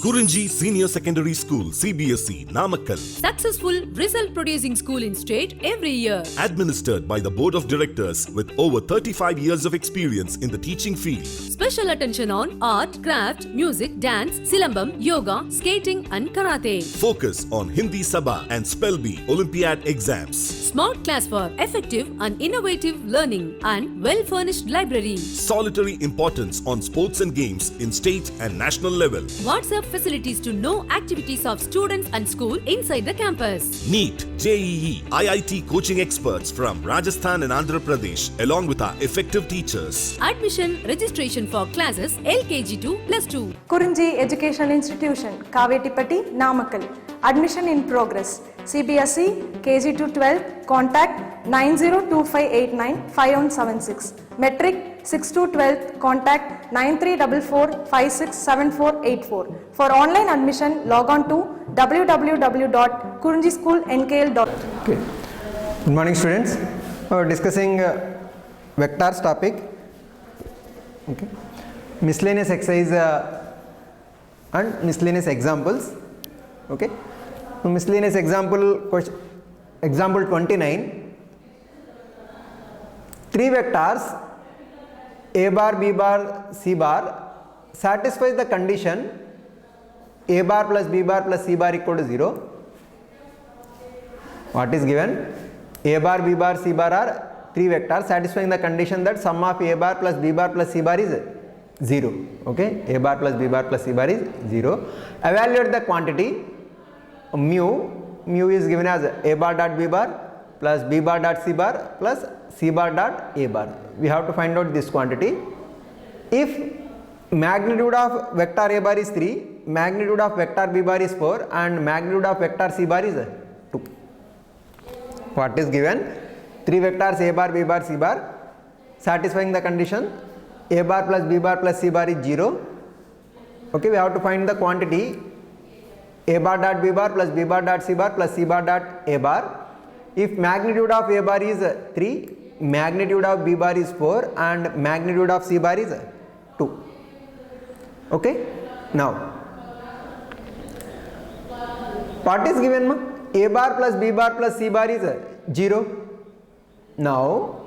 Kurinji Senior Secondary School, CBSE, Namakkal. Successful result producing school in state every year. Administered by the Board of Directors with over 35 years of experience in the teaching field. Special attention on art, craft, music, dance, silambam, yoga, skating and karate. Focus on Hindi Sabha and Spell Bee Olympiad exams. Smart class for effective and innovative learning and well-furnished library. Solitary importance on sports and games in state and national level. WhatsApp facilities to know activities of students and school inside the campus. NEET, JEE, IIT coaching experts from Rajasthan and Andhra Pradesh along with our effective teachers. Admission registration for classes LKG to +2. Kurinji Educational Institution, Kavetipatti, Namakkal. Admission in progress. CBSE, KG to 12, contact 9025895176. Metric 6 to 12, contact 9344567484. For online admission, log on to www.kurinjischoolnkl.in. Okay. Good morning, students. We are discussing vectors topic. Okay. Miscellaneous exercise and miscellaneous examples. Okay. So miscellaneous example 29. Three vectors a bar, b bar, c bar satisfies the condition a bar plus b bar plus c bar equal to 0. What is given? A bar, b bar, c bar are three vectors satisfying the condition that sum of a bar plus b bar plus c bar is 0. Okay, a bar plus b bar plus c bar is 0. Evaluate the quantity mu. Mu is given as a bar dot b bar plus b bar dot c bar plus c bar dot a bar. We have to find out this quantity. If magnitude of vector a bar is 3, magnitude of vector b bar is 4 and magnitude of vector c bar is 2. What is given? 3 vectors a bar, b bar, c bar satisfying the condition a bar plus b bar plus c bar is 0. Okay, we have to find the quantity a bar dot b bar plus b bar dot c bar plus c bar dot a bar. If magnitude of a bar is 3, magnitude of b bar is 4 and magnitude of c bar is 2. Okay, now what is given? A bar plus b bar plus c bar is 0. Now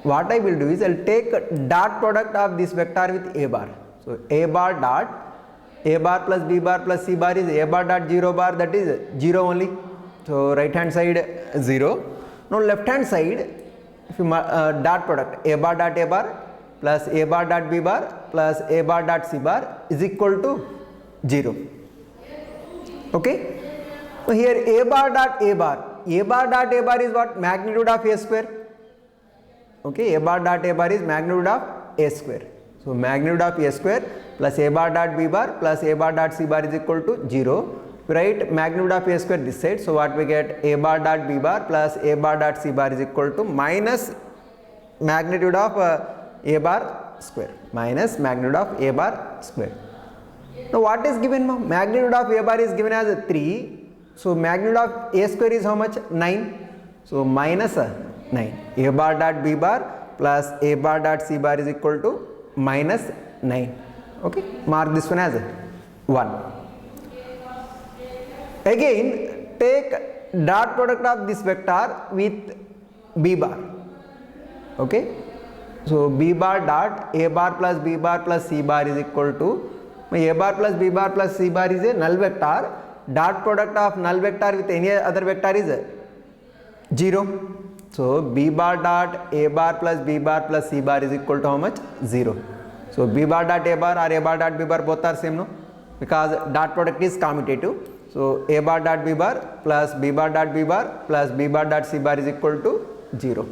what I will do is I will take dot product of this vector with a bar. So a bar dot a bar plus b bar plus c bar is a bar dot 0 bar, that is 0 only. So right hand side 0. Now left hand side, if you dot product a bar plus a bar dot b bar plus a bar dot c bar is equal to 0. Okay. So here a bar dot a bar is what? Magnitude of a square. Okay, a bar dot a bar is magnitude of a square. So magnitude of a square plus a bar dot b bar plus a bar dot c bar is equal to 0. Write magnitude of a square this side. So what we get? A bar dot b bar plus a bar dot c bar is equal to minus magnitude of a bar square minus magnitude of a bar square. Now what is given? Magnitude of a bar is given as 3. So magnitude of a square is how much? 9. So minus 9. A bar dot b bar plus a bar dot c bar is equal to minus 9. Okay, mark this one as 1. Again take dot product of this vector with b bar. Okay, so b bar dot a bar plus b bar plus c bar is equal to a bar plus b bar plus c bar is a null vector. Dot product of null vector with any other vector is 0. So b bar dot a bar plus b bar plus c bar is equal to how much? 0. So b bar dot a bar or a bar dot b bar both are same, no? Because dot product is commutative. So a bar dot b bar plus b bar dot b bar plus b bar dot c bar is equal to 0.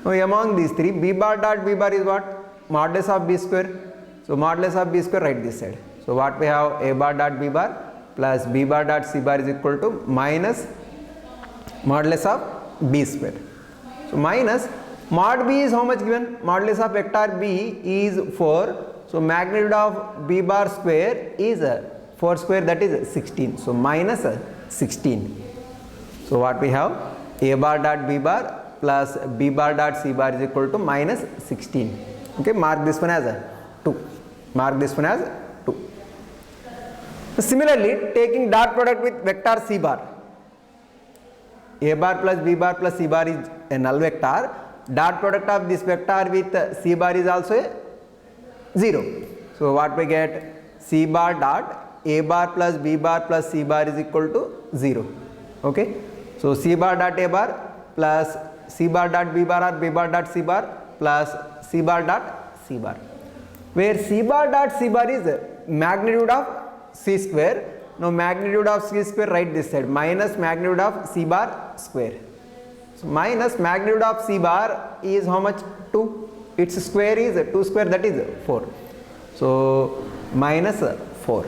Now among these three, b bar dot b bar is what? Modulus of b square. So modulus of b square, write this side. So what we have? A bar dot b bar plus b bar dot c bar is equal to minus modulus of b square. So minus mod b is how much given? Modulus of vector b is 4. So magnitude of b bar square is 4 square, that is 16. So minus 16. So what we have? A bar dot b bar plus b bar dot c bar is equal to minus 16. Okay, mark this one as 2. Mark this one as 2. Similarly, taking dot product with vector c bar, a bar plus b bar plus c bar is a null vector. Dot product of this vector with c bar is also a 0. So what we get? C bar dot a bar plus b bar plus c bar is equal to 0. Okay. So c bar dot a bar plus c bar dot b bar or b bar dot c bar plus c bar dot c bar, where c bar dot c bar is magnitude of c square. Now magnitude of c square, write this side, minus magnitude of c bar square. So minus magnitude of c bar is how much? 2. Its square is 2 square, that is 4. So minus 4.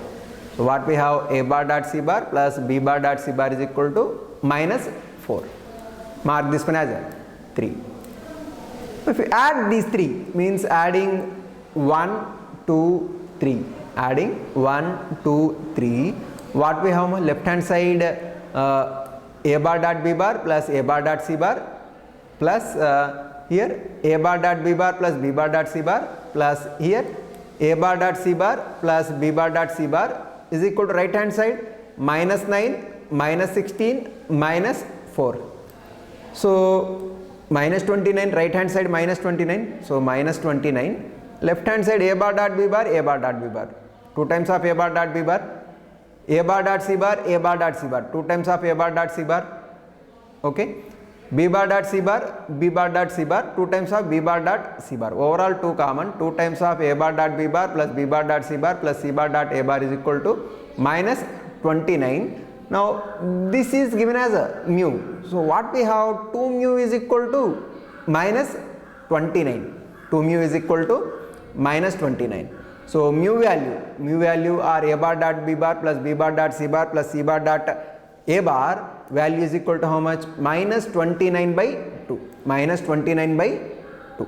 So what we have? A bar dot c bar plus b bar dot c bar is equal to minus 4. Mark this one as 3. If you add these 3, means adding 1, 2, 3. Adding 1, 2, 3. What we have? Left hand side a bar dot b bar plus a bar dot c bar plus here a bar dot b bar plus b bar dot c bar plus here a bar dot c bar plus b bar dot c bar is equal to right hand side minus 9, minus 16, minus 4. So minus 29, right hand side minus 29. So minus 29. Left hand side a bar dot b bar, a bar dot b bar. 2 times of a bar dot b bar. A bar dot c bar, a bar dot c bar. 2 times of a bar dot c bar. Okay. B bar dot c bar, b bar dot c bar. 2 times of b bar dot c bar. Overall 2 common. 2 times of a bar dot b bar plus b bar dot c bar plus c bar dot a bar is equal to minus 29. Now this is given as a mu. So what we have? 2 mu is equal to minus 29. 2 mu is equal to minus 29. So mu value are a bar dot b bar plus b bar dot c bar plus c bar dot a bar value is equal to how much? Minus 29 by 2. Minus 29 by 2.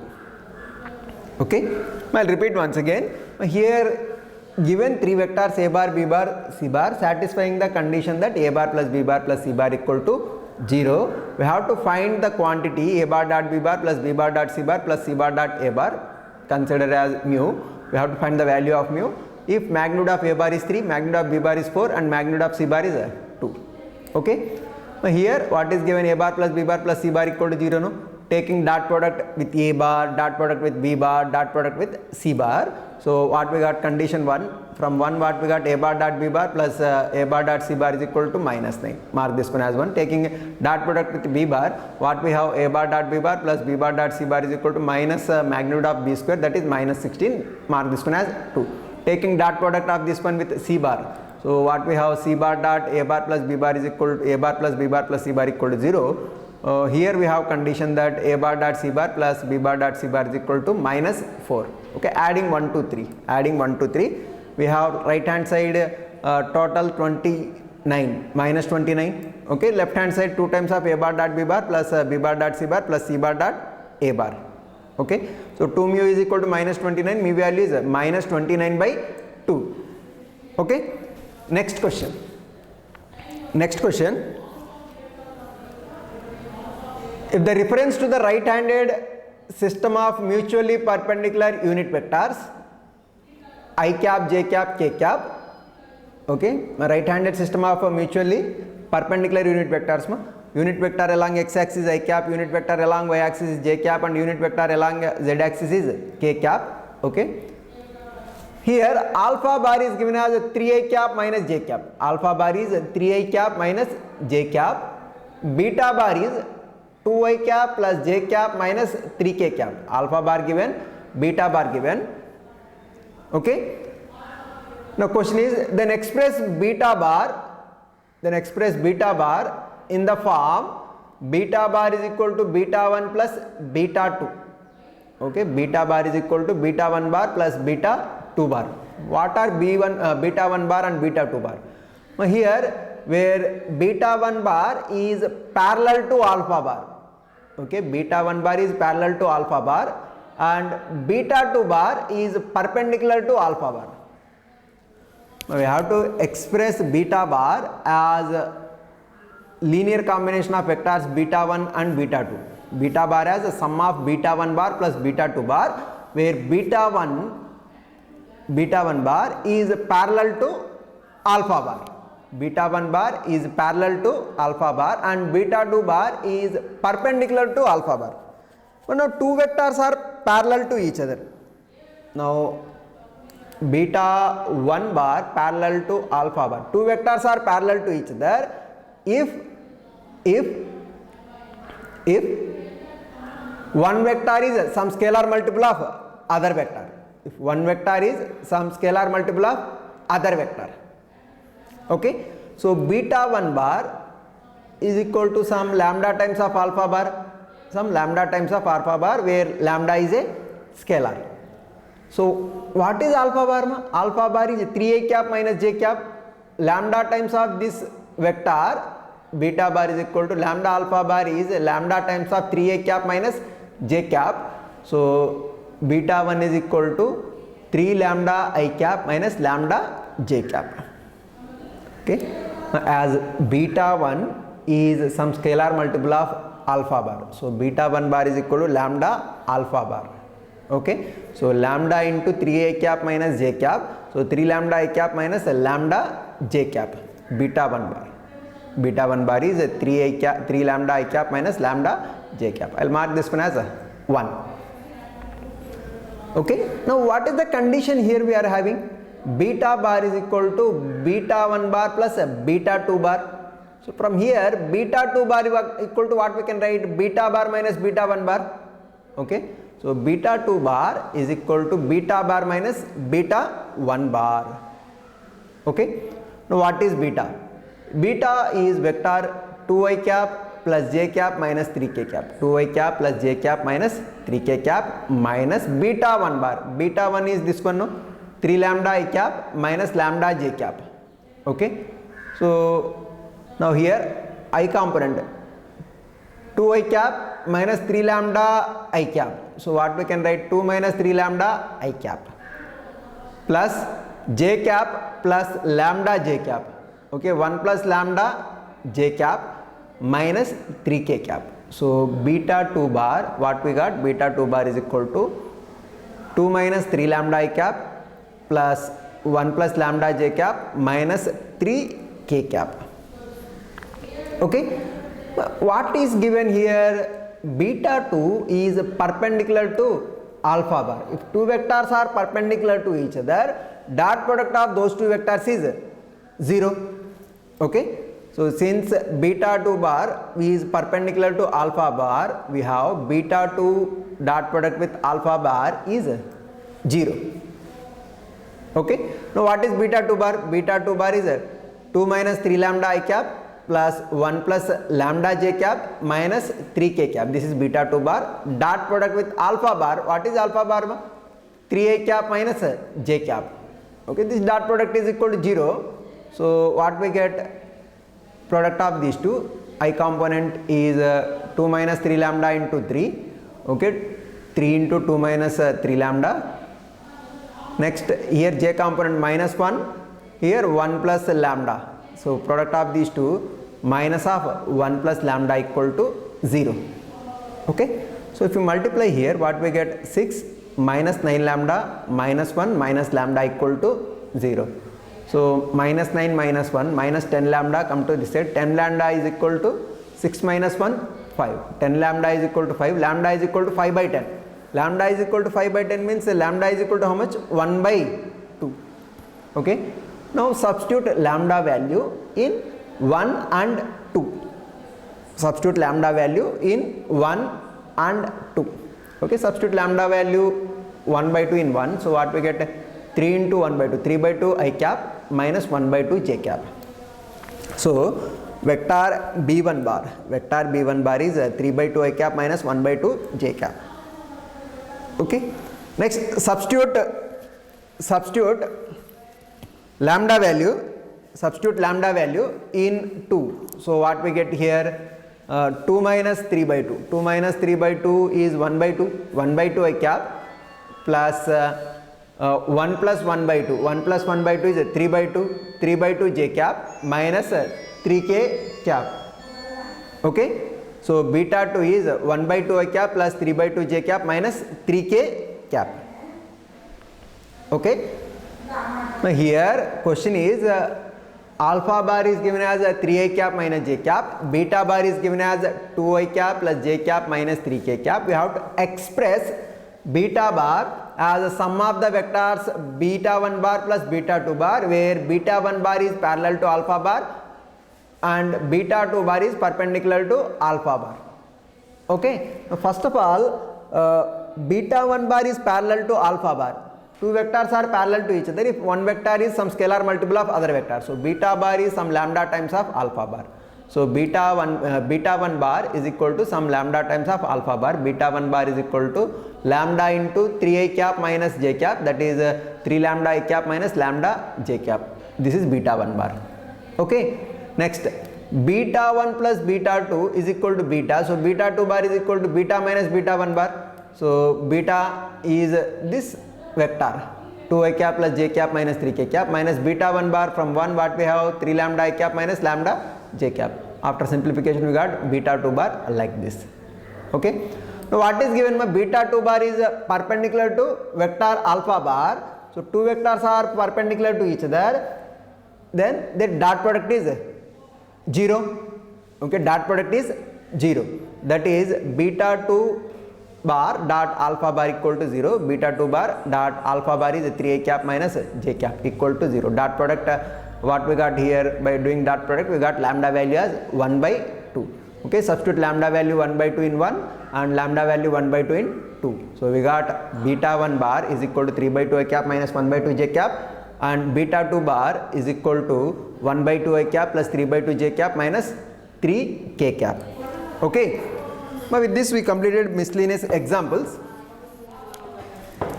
Okay. I will repeat once again. Here given 3 vectors a bar, b bar, c bar satisfying the condition that a bar plus b bar plus c bar equal to 0. We have to find the quantity a bar dot b bar plus b bar dot c bar plus c bar dot a bar considered as mu. We have to find the value of mu. If magnitude of a bar is 3, magnitude of b bar is 4 and magnitude of c bar is 2. Okay. Now here what is given? A bar plus b bar plus c bar equal to 0. No? Taking dot product with a bar, dot product with b bar, dot product with c bar. So what we got? Condition 1. From 1 what we got? A bar dot b bar plus a bar dot c bar is equal to minus 9. Mark this one as 1. Taking dot product with b bar, what we have? A bar dot b bar plus b bar dot c bar is equal to minus magnitude of b square, that is minus 16. Mark this one as 2. Taking dot product of this one with c bar. So what we have? C bar dot a bar plus b bar is equal to a bar plus b bar plus c bar equal to 0. Here we have condition that a bar dot c bar plus b bar dot c bar is equal to minus 4. Okay, adding 1 to 3. Adding 1 to 3. We have right hand side total 29 minus 29. Okay, left hand side 2 times of a bar dot b bar plus b bar dot c bar plus c bar dot a bar. Okay, so 2 mu is equal to minus 29. Mu value is minus 29 by 2. Okay, next question. Next question. If the reference to the right handed system of mutually perpendicular unit vectors I cap, j cap, k cap, okay, right handed system of mutually perpendicular unit vectors, unit vector along x axis I cap, unit vector along y axis is j cap and unit vector along z axis is k cap. Okay, here alpha bar is given as 3i cap minus j cap. Alpha bar is 3i cap minus j cap. Beta bar is 2i cap plus j cap minus 3k cap. Alpha bar given, beta bar given. Okay. Now question is, then express beta bar in the form beta bar is equal to beta 1 plus beta 2. Okay, beta bar is equal to beta 1 bar plus beta 2 bar. What are beta 1 bar and beta 2 bar? Now here where beta 1 bar is parallel to alpha bar. Okay, beta 1 bar is parallel to alpha bar and beta 2 bar is perpendicular to alpha bar. Now we have to express beta bar as a linear combination of vectors beta 1 and beta 2. Beta bar as a sum of beta 1 bar plus beta 2 bar, where beta 1 bar is parallel to alpha bar. Beta 1 bar is parallel to alpha bar and beta 2 bar is perpendicular to alpha bar. But now two vectors are parallel to each other. Now beta 1 bar parallel to alpha bar. Two vectors are parallel to each other if one vector is some scalar multiple of other vector. If one vector is some scalar multiple of other vector. Okay, so beta 1 bar is equal to some lambda times of alpha bar, some lambda times of alpha bar, where lambda is a scalar. So what is alpha bar? Alpha bar is 3a cap minus j cap. Lambda times of this vector beta bar is equal to lambda alpha bar is lambda times of 3a cap minus j cap. So beta 1 is equal to 3 lambda I cap minus lambda j cap. Okay, as beta 1 is some scalar multiple of alpha bar, so beta 1 bar is equal to lambda alpha bar. Okay, so lambda into 3a cap minus j cap, so 3 lambda I cap minus lambda j cap. Beta 1 bar, beta 1 bar is 3 lambda I cap minus lambda j cap. I'll mark this one as 1. Okay, now what is the condition here we are having? Beta bar is equal to beta 1 bar plus beta 2 bar. So from here beta 2 bar is equal to what we can write? Beta bar minus beta 1 bar. Okay, so beta 2 bar is equal to beta bar minus beta 1 bar. Okay, now what is beta? Beta is vector 2i cap plus j cap minus 3k cap. 2i cap plus j cap minus 3k cap minus beta 1 bar. Beta 1 is this one, no? 3 lambda I cap minus lambda j cap. Okay, so now here I component 2i cap minus 3 lambda I cap. So what we can write? 2 minus 3 lambda I cap plus j cap plus lambda j cap. Okay, 1 plus lambda j cap minus 3k cap. So beta 2 bar, what we got? Beta 2 bar is equal to 2 minus 3 lambda I cap plus 1 plus lambda j cap minus 3k cap. Okay, what is given here? Beta 2 is perpendicular to alpha bar. If two vectors are perpendicular to each other, dot product of those two vectors is 0. Okay, so since beta 2 bar is perpendicular to alpha bar, we have beta 2 dot product with alpha bar is 0. Okay, now what is beta 2 bar? Beta 2 bar is 2 minus 3 lambda I cap plus 1 plus lambda j cap minus 3k cap. This is beta 2 bar. Dot product with alpha bar. What is alpha bar? 3a cap minus j cap. Okay, this dot product is equal to 0. So what we get? Product of these two, I component is 2 minus 3 lambda into 3. Okay, 3 into 2 minus 3 lambda. Next here j component minus 1, here 1 plus lambda. So product of these two, minus of 1 plus lambda equal to 0. Okay, so if you multiply here, what we get? 6 minus 9 lambda minus 1 minus lambda equal to 0. So minus 9 minus 1 minus 10 lambda come to this side. 10 lambda is equal to 6 minus 1 5. 10 lambda is equal to 5. Lambda is equal to 5 by 10. Lambda is equal to 5 by 10 means lambda is equal to how much? 1 by 2. Okay, now substitute lambda value in 1 and 2. Substitute lambda value in 1 and 2. Okay, substitute lambda value 1 by 2 in 1. So what we get? 3 into 1 by 2. 3 by 2 I cap minus 1 by 2 j cap. So vector b1 bar is 3 by 2 I cap minus 1 by 2 j cap. Okay, next substitute lambda value in 2. So what we get here? 2 minus 3 by 2. 2 minus 3 by 2 is 1 by 2. 1 by 2 I cap plus 1 plus 1 by 2. 1 plus 1 by 2 is 3 by 2. 3 by 2 j cap minus 3k cap. Okay, so beta 2 is 1 by 2 I cap plus 3 by 2 j cap minus 3k cap. Okay, now here question is alpha bar is given as 3i cap minus j cap, beta bar is given as 2i cap plus j cap minus 3k cap. We have to express beta bar as a sum of the vectors beta 1 bar plus beta 2 bar, where beta 1 bar is parallel to alpha bar and beta 2 bar is perpendicular to alpha bar. Okay, now first of all, beta 1 bar is parallel to alpha bar. Two vectors are parallel to each other if one vector is some scalar multiple of other vector. So beta bar is some lambda times of alpha bar. So beta 1 bar is equal to some lambda times of alpha bar. Beta 1 bar is equal to lambda into 3i cap minus j cap, that is 3 lambda I cap minus lambda j cap. This is beta 1 bar. Okay, next beta 1 plus beta 2 is equal to beta. So beta 2 bar is equal to beta minus beta 1 bar. So beta is this vector 2i cap plus j cap minus 3k cap minus beta 1 bar. From 1 what we have 3 lambda I cap minus lambda j cap. After simplification we got beta 2 bar like this. Okay, now what is given by beta 2 bar is perpendicular to vector alpha bar. So two vectors are perpendicular to each other, then the dot product is 0. Okay, dot product is 0, that is beta 2 bar dot alpha bar equal to 0, beta 2 bar dot alpha bar is 3i cap minus j cap equal to 0. Dot product, what we got here by doing dot product, we got lambda value as 1 by 2. Okay, substitute lambda value 1 by 2 in 1 and lambda value 1 by 2 in 2. So we got beta 1 bar is equal to 3 by 2 I cap minus 1 by 2 j cap, and beta 2 bar is equal to 1 by 2 I cap plus 3 by 2 j cap minus 3 k cap. Okay, now with this we completed miscellaneous examples.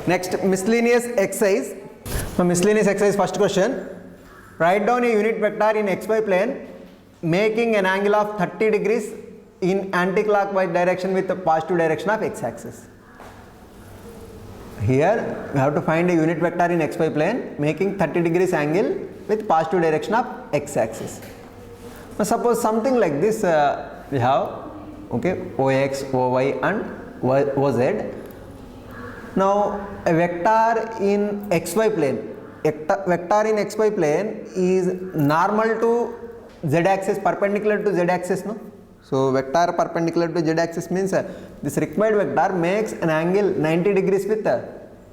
Next, miscellaneous exercise. So miscellaneous exercise, first question, write down a unit vector in xy plane making an angle of 30 degrees in anti-clockwise direction with the positive direction of x-axis. Here we have to find a unit vector in xy plane making 30 degrees angle with positive direction of x-axis. Now suppose something like this we have, okay, ox, oy and oz. Now a vector in xy plane, vector in xy plane is normal to z-axis, perpendicular to z-axis, no? So vector perpendicular to z-axis means this required vector makes an angle 90 degrees with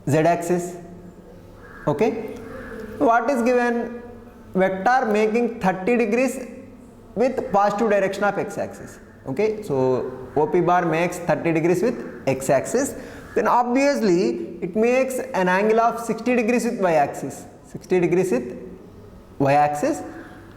z-axis. Okay, what is given? Vector making 30 degrees with positive direction of x-axis. Okay, so OP bar makes 30 degrees with x-axis, then obviously it makes an angle of 60 degrees with y-axis, 60 degrees with y-axis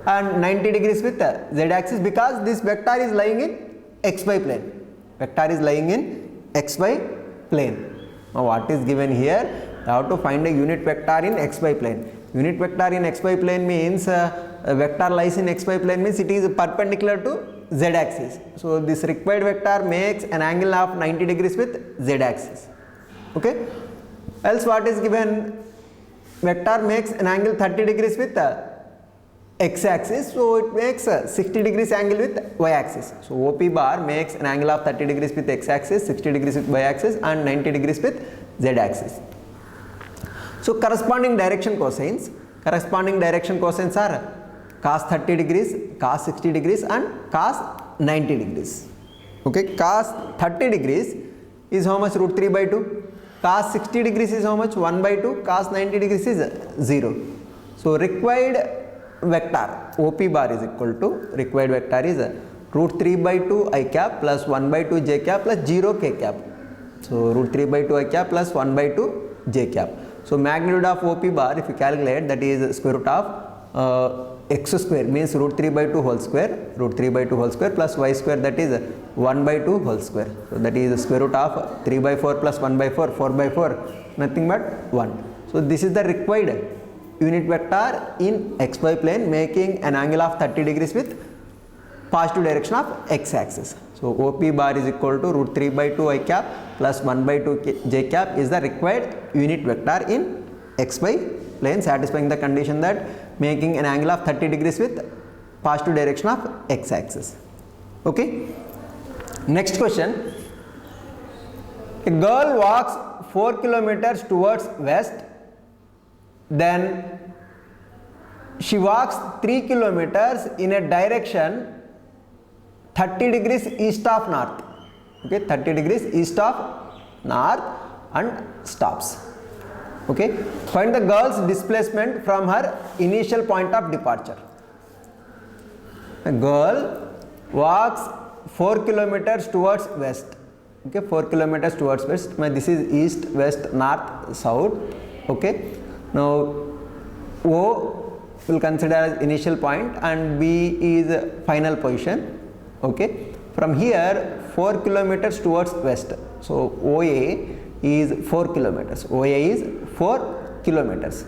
and 90 degrees with z-axis, because this vector is lying in xy plane. Vector is lying in xy plane. Now what is given here? You have to find a unit vector in xy plane. Unit vector in xy plane means a vector lies in xy plane means it is perpendicular to z-axis. So this required vector makes an angle of 90 degrees with z-axis. Okay, else what is given? Vector makes an angle 30 degrees with x-axis, so it makes a 60 degrees angle with y-axis. So OP bar makes an angle of 30 degrees with x-axis, 60 degrees with y-axis and 90 degrees with z-axis. So corresponding direction cosines are cos 30 degrees, cos 60 degrees and cos 90 degrees. Okay, cos 30 degrees is how much? Root 3 by 2. Cos 60 degrees is how much? 1 by 2. Cos 90 degrees is 0. So required vector OP bar is equal to, required vector is root 3 by 2 I cap plus 1 by 2 j cap plus 0 k cap. So root 3 by 2 I cap plus 1 by 2 j cap. So magnitude of OP bar, if you calculate, that is square root of x square, means root 3 by 2 whole square, root 3 by 2 whole square plus y square, that is 1 by 2 whole square. So that is square root of 3 by 4 plus 1 by 4, 4 by 4, nothing but 1. So this is the required unit vector in xy plane making an angle of 30 degrees with positive direction of x-axis. So OP bar is equal to root 3 by 2 I cap plus 1 by 2 j cap is the required unit vector in xy plane, satisfying the condition that making an angle of 30 degrees with positive direction of x-axis. Okay. Next question. A girl walks 4 kilometers towards west, then she walks 3 kilometers in a direction 30 degrees east of north. Okay, 30 degrees east of north and stops. Okay, find the girl's displacement from her initial point of departure. A girl walks 4 kilometers towards west. Okay, 4 kilometers towards west. This is east, west, north, south. Okay, now O will consider as initial point and B is final position. Okay, from here 4 kilometers towards west. So OA is 4 kilometers. OA is 4 kilometers.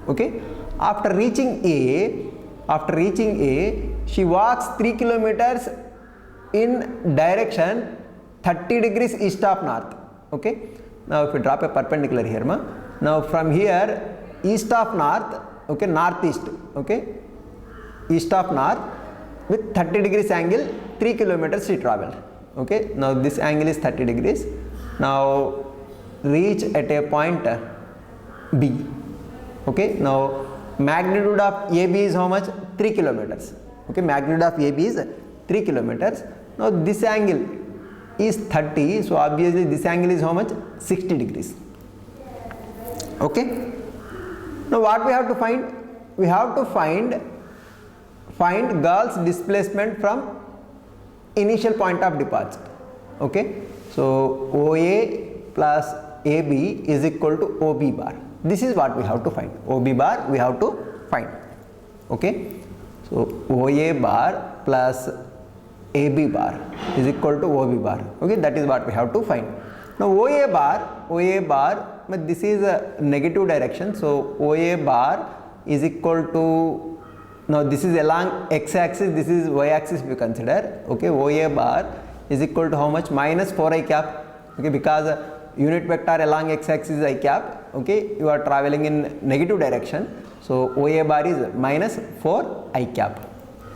Okay, after reaching A, she walks 3 kilometers in direction 30 degrees east of north. Okay, now if we drop a perpendicular here, now from here east of north, okay, northeast, okay, east of north with 30 degrees angle 3 kilometers she traveled. Okay, now this angle is 30 degrees. Now reach at a point B. Okay, now magnitude of AB is how much? 3 kilometers. Okay, magnitude of AB is 3 kilometers. Now this angle is 30, so obviously this angle is how much? 60 degrees. Okay, now what we have to find? We have to find girl's displacement from initial point of departure. Okay, so OA plus AB is equal to OB bar. This is what we have to find. OB bar we have to find. Okay, so OA bar plus AB bar is equal to OB bar. Okay, that is what we have to find. Now OA bar, this is a negative direction, so OA bar is equal to, now this is along x axis, this is y axis we consider. Okay, OA bar is equal to how much? Minus 4 I cap. Okay, because unit vector along x axis is I cap. Okay, you are traveling in negative direction, so OA bar is minus 4 I cap.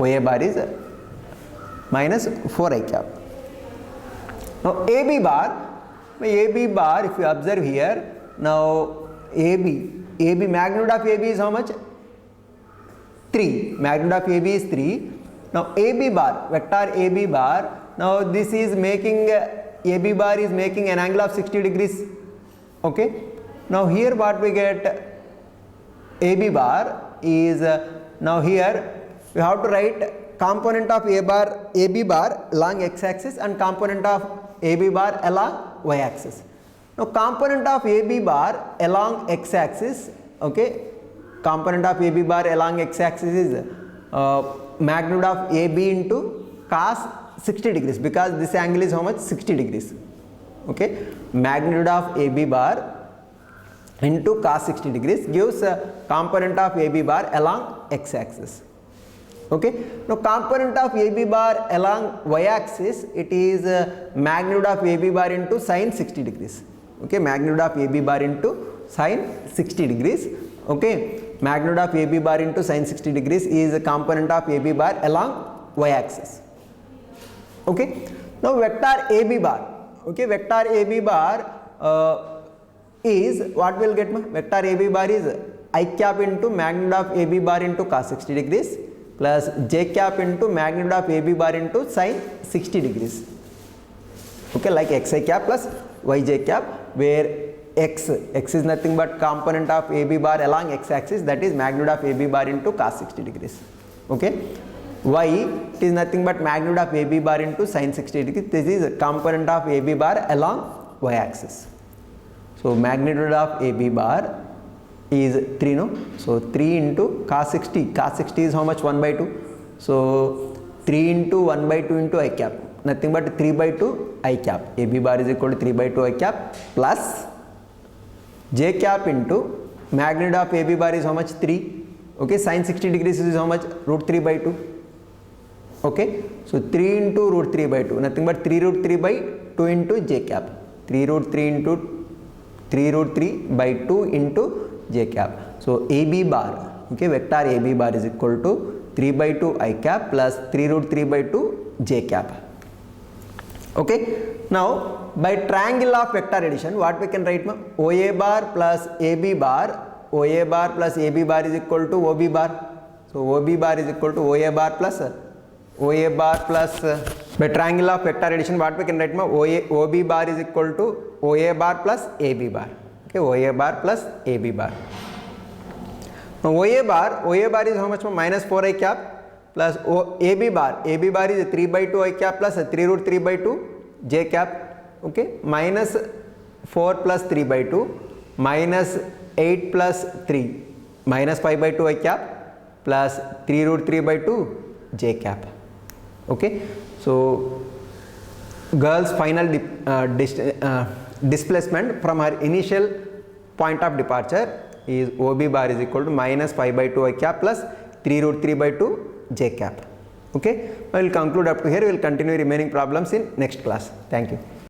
OA bar is minus 4 I cap. Now AB bar, if you observe here, now AB magnitude of AB is how much? 3. Magnitude of AB is 3. Now AB bar, vector AB bar, now this is making, AB bar is making an angle of 60 degrees. Okay, now here what we get? AB bar is, now here we have to write component of AB bar along x axis and component of AB bar along y axis. Now component of AB bar along x axis, okay, component of AB bar along x axis is magnitude of AB into cos 60 degrees, because this angle is how much? 60 degrees. Okay, magnitude of AB bar into cos 60 degrees gives component of AB bar along x axis. Okay, now component of AB bar along y axis, it is magnitude of AB bar into sin 60 degrees. Okay, magnitude of AB bar into sin 60 degrees. Okay, magnitude of AB bar into sin 60 degrees is a component of AB bar along y axis. Okay, now vector AB bar. Okay, vector AB bar is what we'll get? Vector AB bar is I cap into magnitude of AB bar into cos 60 degrees plus j cap into magnitude of AB bar into sin 60 degrees. Okay, like xi cap plus yj cap, where x is nothing but component of AB bar along x axis, that is magnitude of AB bar into cos 60 degrees. Okay, y, it is nothing but magnitude of AB bar into sin 60 degrees, this is component of AB bar along y axis. So magnitude of AB bar is 3, no? So 3 into cos 60, cos 60 is how much? 1 by 2. So 3 into 1 by 2 into I cap, nothing but 3 by 2 I cap. AB bar is equal to 3 by 2 I cap plus j cap into magnitude of AB bar is how much? 3. Okay, sin 60 degrees is how much? Root 3 by 2. Okay, so 3 into root 3 by 2, nothing but 3 root 3 by 2 into j cap. 3 root 3 into 3 root 3 by 2 into j cap. So AB bar, okay, vector AB bar is equal to 3 by 2 I cap plus 3 root 3 by 2 j cap. Okay, now by triangle of vector addition, what we can write? OA bar plus AB bar, OA bar plus AB bar is equal to OB bar. So OB bar is equal to OA bar plus by triangle of vector addition what we can write OB bar is equal to OA bar plus AB bar. Okay, OA bar plus AB bar. Now OA bar is how much? Minus 4 I cap plus AB bar is 3 by 2 I cap plus 3 root 3 by 2 J cap. Okay, minus 4 plus 3 by 2 minus 8 plus 3 minus 5 by 2 I cap plus 3 root 3 by 2 J cap. Okay, so girl's final displacement from her initial point of departure is OB bar is equal to minus 5 by 2 I cap plus 3 root 3 by 2 J cap. Okay, I will conclude up to here. We will continue remaining problems in next class. Thank you.